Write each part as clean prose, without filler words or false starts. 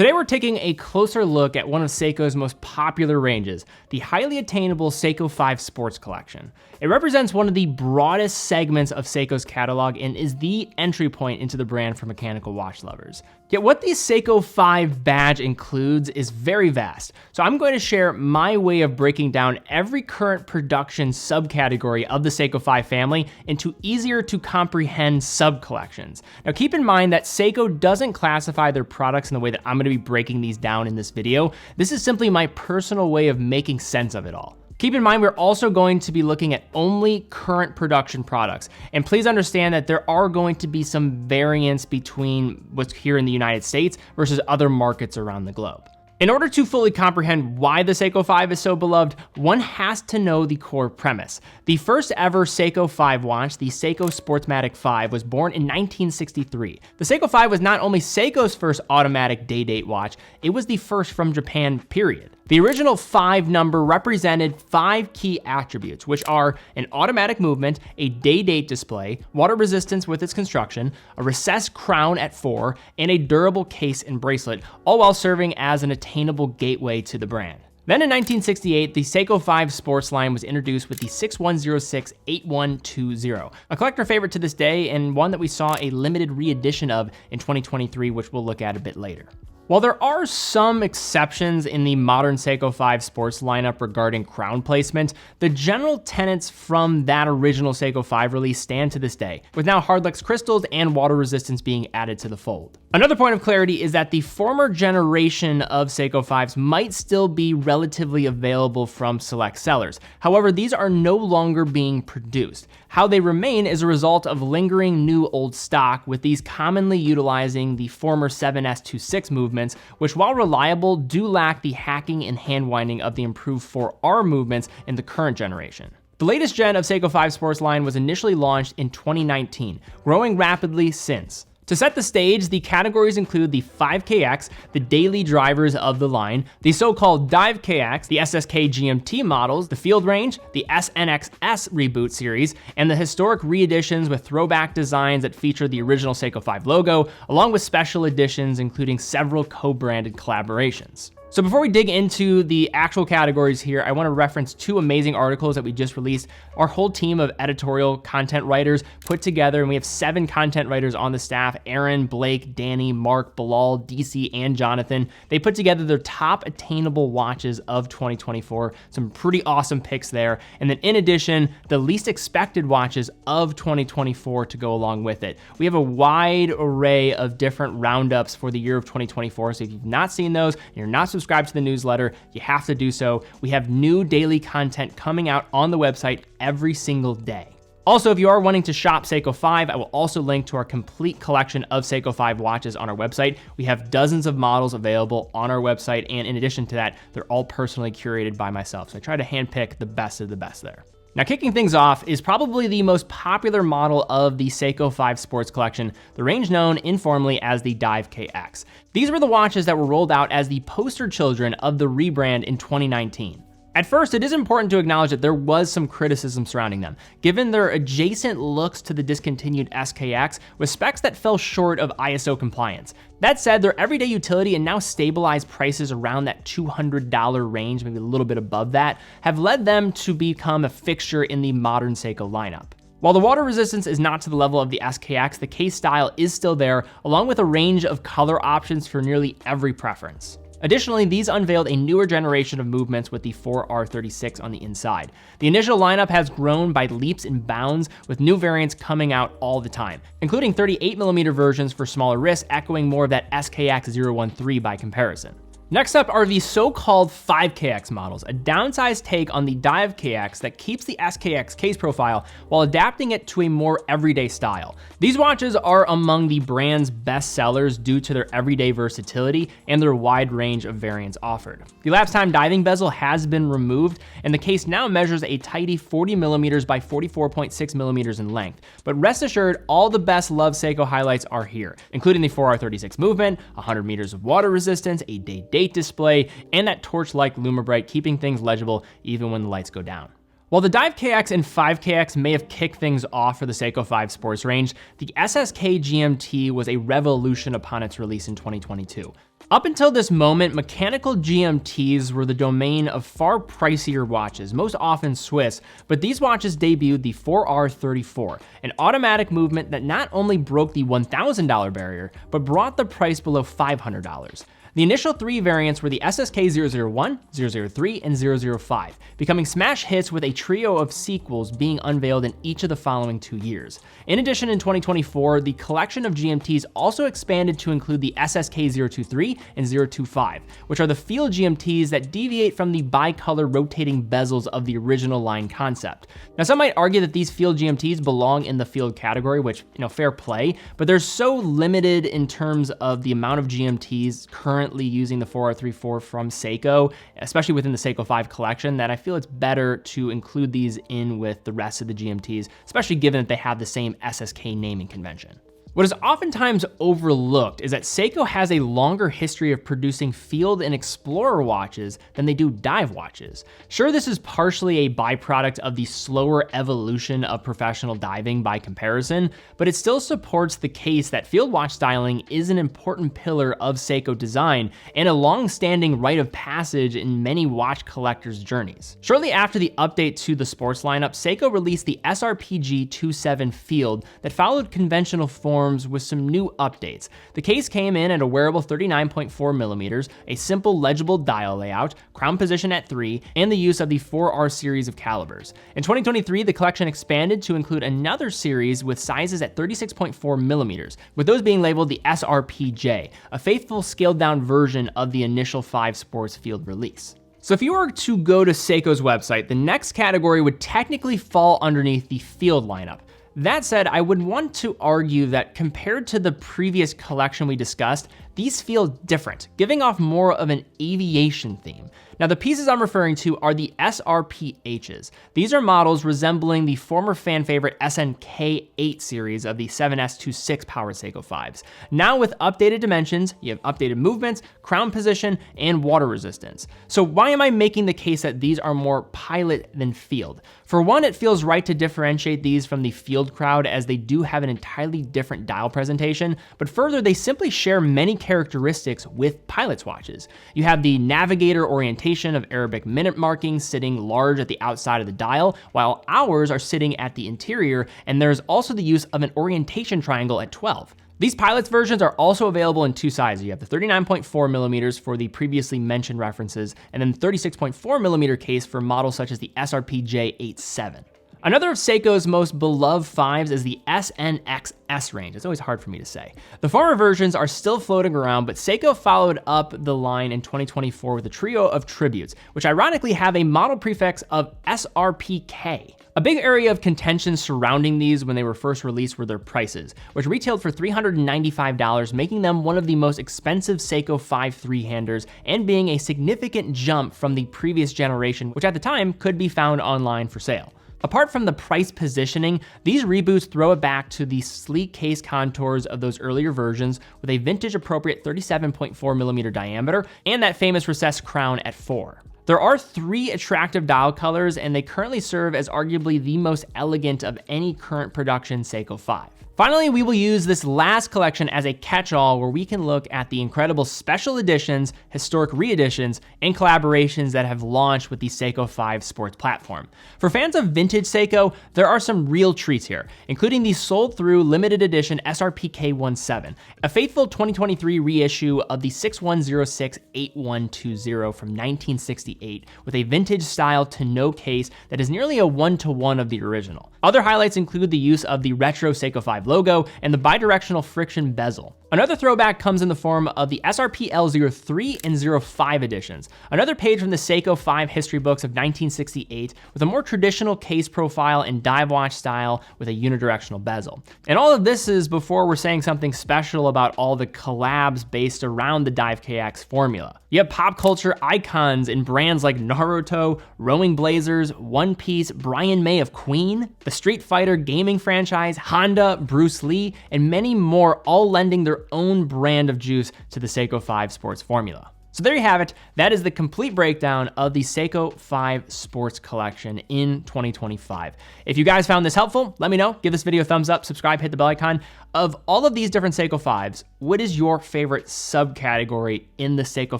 Today we're taking a closer look at one of Seiko's most popular ranges, the highly attainable Seiko 5 Sports Collection. It represents one of the broadest segments of Seiko's catalog and is the entry point into the brand for mechanical watch lovers. Yet what the Seiko 5 badge includes is very vast, so I'm going to share my way of breaking down every current production subcategory of the Seiko 5 family into easier to comprehend sub-collections. Now keep in mind that Seiko doesn't classify their products in the way that I'm going to be breaking these down in this video. This is simply my personal way of making sense of it all. Keep in mind, we're also going to be looking at only current production products. And please understand that there are going to be some variance between what's here in the United States versus other markets around the globe. In order to fully comprehend why the Seiko 5 is so beloved, one has to know the core premise. The first ever Seiko 5 watch, the Seiko Sportsmatic 5, was born in 1963. The Seiko 5 was not only Seiko's first automatic day-date watch, it was the first from Japan, period. The original 5 number represented 5 key attributes, which are an automatic movement, a day-date display, water resistance with its construction, a recessed crown at 4, and a durable case and bracelet, all while serving as an attainable gateway to the brand. Then in 1968, the Seiko 5 sports line was introduced with the 6106-8120, a collector favorite to this day and one that we saw a limited re-edition of in 2023, which we'll look at a bit later. While there are some exceptions in the modern Seiko 5 sports lineup regarding crown placement, the general tenets from that original Seiko 5 release stand to this day, with now hardlex crystals and water resistance being added to the fold. Another point of clarity is that the former generation of Seiko 5s might still be relatively available from select sellers. However, these are no longer being produced. How they remain is a result of lingering new old stock, with these commonly utilizing the former 7S26 movements, which while reliable, do lack the hacking and hand winding of the improved 4R movements in the current generation. The latest gen of Seiko 5 Sports line was initially launched in 2019, growing rapidly since. To set the stage, the categories include the 5KX, the daily drivers of the line, the so-called DiveKX, the SSK GMT models, the field range, the SNXS reboot series, and the historic re-editions with throwback designs that feature the original Seiko 5 logo, along with special editions including several co-branded collaborations. So before we dig into the actual categories here, I want to reference 2 amazing articles that we just released. Our whole team of editorial content writers put together, and we have 7 content writers on the staff: Erin, Blake, Danny, Mark, Bilal, DC, and Jonathan. They put together their top attainable watches of 2024. Some pretty awesome picks there. And then in addition, the least expected watches of 2024 to go along with it. We have a wide array of different roundups for the year of 2024. So if you've not seen those, and you're not subscribe to the newsletter, you have to do so. We have new daily content coming out on the website every single day. Also, if you are wanting to shop Seiko 5, I will also link to our complete collection of Seiko 5 watches on our website. We have dozens of models available on our website, and in addition to that, they're all personally curated by myself. So I try to handpick the best of the best there. Now, kicking things off is probably the most popular model of the Seiko 5 Sports Collection, the range known informally as the DiveKX. These were the watches that were rolled out as the poster children of the rebrand in 2019. At first, it is important to acknowledge that there was some criticism surrounding them, given their adjacent looks to the discontinued SKX with specs that fell short of ISO compliance. That said, their everyday utility and now stabilized prices around that $200 range, maybe a little bit above that, have led them to become a fixture in the modern Seiko lineup. While the water resistance is not to the level of the SKX, the case style is still there, along with a range of color options for nearly every preference. Additionally, these unveiled a newer generation of movements with the 4R36 on the inside. The initial lineup has grown by leaps and bounds, with new variants coming out all the time, including 38mm versions for smaller wrists, echoing more of that SKX 013 by comparison. Next up are the so-called 5KX models, a downsized take on the DiveKX that keeps the SKX case profile while adapting it to a more everyday style. These watches are among the brand's best sellers due to their everyday versatility and their wide range of variants offered. The elapsed time diving bezel has been removed, and the case now measures a tidy 40mm by 44.6mm in length. But rest assured, all the best loved Seiko highlights are here, including the 4R36 movement, 100 meters of water resistance, a day-date display, and that torch-like LumiBrite, keeping things legible even when the lights go down. While the DiveKX and 5KX may have kicked things off for the Seiko 5 sports range, the SSK GMT was a revolution upon its release in 2022. Up until this moment, mechanical GMTs were the domain of far pricier watches, most often Swiss, but these watches debuted the 4R34, an automatic movement that not only broke the $1,000 barrier, but brought the price below $500. The initial three variants were the SSK 001, 003, and 005, becoming smash hits with a trio of sequels being unveiled in each of the following 2 years. In addition, in 2024, the collection of GMTs also expanded to include the SSK 023 and 025, which are the field GMTs that deviate from the bicolor rotating bezels of the original line concept. Now, some might argue that these field GMTs belong in the field category, which, fair play, but they're so limited in terms of the amount of GMTs currently using the 4R34 from Seiko, especially within the Seiko 5 collection, that I feel it's better to include these in with the rest of the GMTs, especially given that they have the same SSK naming convention. What is oftentimes overlooked is that Seiko has a longer history of producing field and explorer watches than they do dive watches. Sure, this is partially a byproduct of the slower evolution of professional diving by comparison, but it still supports the case that field watch styling is an important pillar of Seiko design and a long-standing rite of passage in many watch collectors' journeys. Shortly after the update to the sports lineup, Seiko released the SRPG27 Field that followed conventional form with some new updates. The case came in at a wearable 39.4 millimeters, a simple legible dial layout, crown position at 3, and the use of the 4R series of calibers. In 2023, the collection expanded to include another series with sizes at 36.4 millimeters, with those being labeled the SRPJ, a faithful scaled down version of the initial 5 sports field release. So if you were to go to Seiko's website, the next category would technically fall underneath the field lineup. That said, I would want to argue that compared to the previous collection we discussed, these feel different, giving off more of an aviation theme. Now, the pieces I'm referring to are the SRPHs. These are models resembling the former fan favorite SNK8 series of the 7S26 powered Seiko 5s. Now with updated dimensions, you have updated movements, crown position, and water resistance. So why am I making the case that these are more pilot than field? For one, it feels right to differentiate these from the field crowd as they do have an entirely different dial presentation, but further, they simply share many characteristics with pilot's watches. You have the navigator orientation of Arabic minute markings sitting large at the outside of the dial, while ours are sitting at the interior, and there's also the use of an orientation triangle at 12. These pilots versions are also available in 2 sizes. You have the 39.4 millimeters for the previously mentioned references, and then 36.4 millimeter case for models such as the SRPJ87. Another of Seiko's most beloved 5s is the SNXS range. It's always hard for me to say. The former versions are still floating around, but Seiko followed up the line in 2024 with a trio of tributes, which ironically have a model prefix of SRPK. A big area of contention surrounding these when they were first released were their prices, which retailed for $395, making them one of the most expensive Seiko 5 three-handers and being a significant jump from the previous generation, which at the time could be found online for sale. Apart from the price positioning, these reboots throw it back to the sleek case contours of those earlier versions with a vintage appropriate 37.4 millimeter diameter and that famous recessed crown at 4. There are 3 attractive dial colors, and they currently serve as arguably the most elegant of any current production Seiko 5. Finally, we will use this last collection as a catch-all where we can look at the incredible special editions, historic re-editions, and collaborations that have launched with the Seiko 5 sports platform. For fans of vintage Seiko, there are some real treats here, including the sold-through limited edition SRPK17, a faithful 2023 reissue of the 6106-8120 from 1968 with a vintage-style tonneau case that is nearly a one-to-one of the original. Other highlights include the use of the retro Seiko 5 logo and the bidirectional friction bezel. Another throwback comes in the form of the SRPL03 and 05 editions, another page from the Seiko 5 history books of 1968 with a more traditional case profile and dive watch style with a unidirectional bezel. And all of this is before we're saying something special about all the collabs based around the DiveKX formula. You have pop culture icons in brands like Naruto, Rowing Blazers, One Piece, Brian May of Queen, the Street Fighter gaming franchise, Honda, Bruce Lee, and many more, all lending their own brand of juice to the Seiko 5 sports formula. So there you have it. That is the complete breakdown of the Seiko 5 Sports Collection in 2025. If you guys found this helpful, let me know. Give this video a thumbs up, subscribe, hit the bell icon. Of all of these different Seiko 5s, what is your favorite subcategory in the Seiko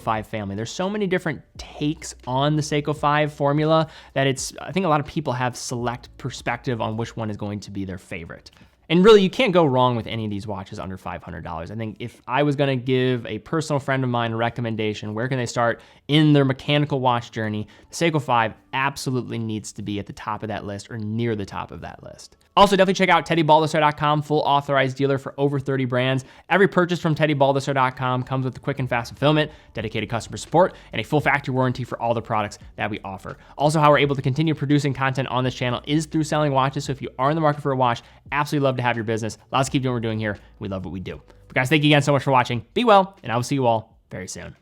5 family? There's so many different takes on the Seiko 5 formula that I think a lot of people have select perspective on which one is going to be their favorite. And really, you can't go wrong with any of these watches under $500. I think if I was gonna give a personal friend of mine a recommendation, where can they start in their mechanical watch journey, the Seiko 5 absolutely needs to be at the top of that list or near the top of that list. Also, definitely check out TeddyBaldestar.com, full authorized dealer for over 30 brands. Every purchase from TeddyBaldestar.com comes with quick and fast fulfillment, dedicated customer support, and a full factory warranty for all the products that we offer. Also, how we're able to continue producing content on this channel is through selling watches. So if you are in the market for a watch, absolutely love to have your business. Let's keep doing what we're doing here. We love what we do. But guys, thank you again so much for watching. Be well, and I will see you all very soon.